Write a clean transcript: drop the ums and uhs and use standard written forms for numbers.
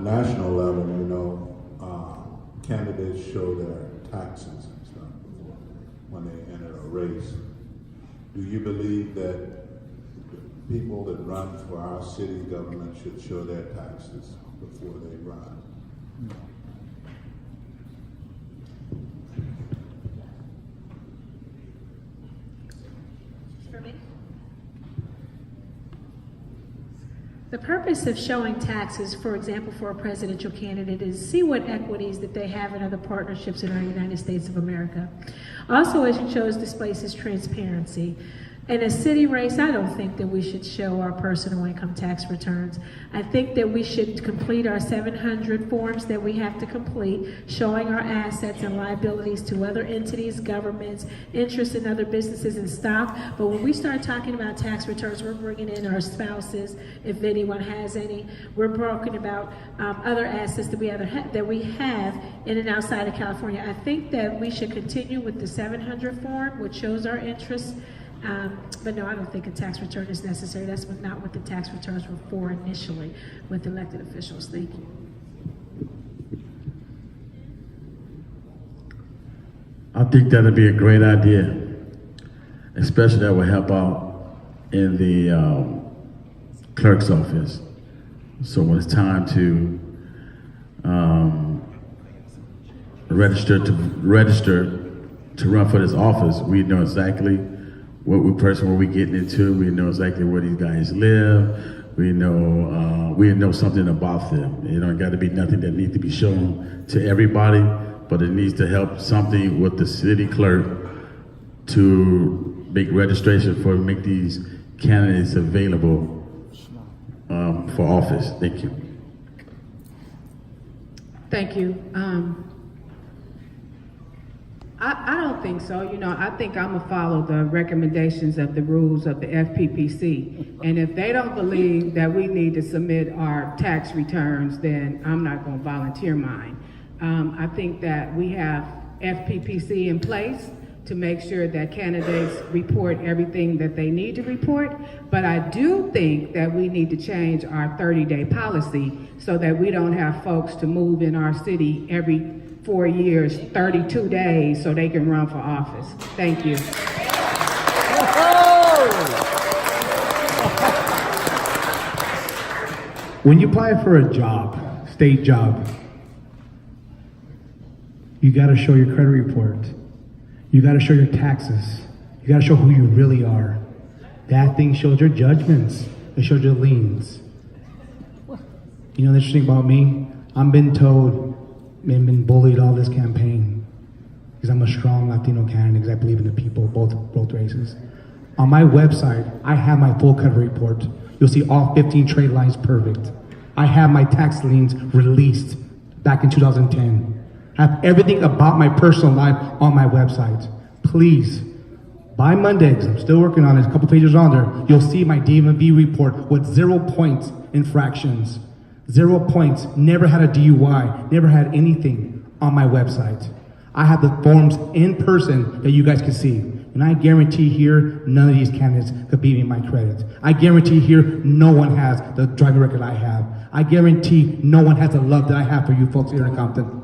national level, you know, candidates show their taxes and stuff when they enter a race. Do you believe that people that run for our city government should show their taxes before they run? No. For me? The purpose of showing taxes, for example, for a presidential candidate, is see what equities that they have in other partnerships in our United States of America. Also, as it shows, displaces transparency. In a city race, I don't think that we should show our personal income tax returns. I think that we should complete our 700 forms that we have to complete, showing our assets and liabilities to other entities, governments, interests in other businesses and stock. But when we start talking about tax returns, we're bringing in our spouses, if anyone has any. We're talking about other assets that we have in and outside of California. I think that we should continue with the 700 form, which shows our interests. But no, I don't think a tax return is necessary. That's not what the tax returns were for initially with elected officials. Thank you. I think that'd be a great idea, especially that would help out in the clerk's office. So when it's time to register to run for this office, we know exactly what we're getting into. We know exactly where these guys live. We know something about them. It don't got to be nothing that needs to be shown to everybody, but it needs to help something with the city clerk to make registration make these candidates available for office. Thank you. Thank you. I don't think so. You know, I think I'm gonna follow the recommendations of the rules of the FPPC. And if they don't believe that we need to submit our tax returns, then I'm not gonna volunteer mine. I think that we have FPPC in place to make sure that candidates report everything that they need to report. But I do think that we need to change our 30-day policy so that we don't have folks to move in our city every 4 years, 32 days, so they can run for office. Thank you. When you apply for a job, state job, you gotta show your credit report. You gotta show your taxes. You gotta show who you really are. That thing shows your judgments. It shows your liens. You know the interesting about me? I've been told and been bullied all this campaign because I'm a strong Latino candidate because I believe in the people, both races. On my website, I have my full credit report. You'll see all 15 trade lines perfect. I have my tax liens released back in 2010. I have everything about my personal life on my website. Please, by Monday, because I'm still working on it, a couple pages on there, you'll see my DMV report with 0 points infractions. 0 points, never had a DUI, never had anything on my website. I have the forms in person that you guys can see. And I guarantee here, none of these candidates could beat me in my credit. I guarantee here, no one has the driving record I have. I guarantee no one has the love that I have for you folks here in Compton.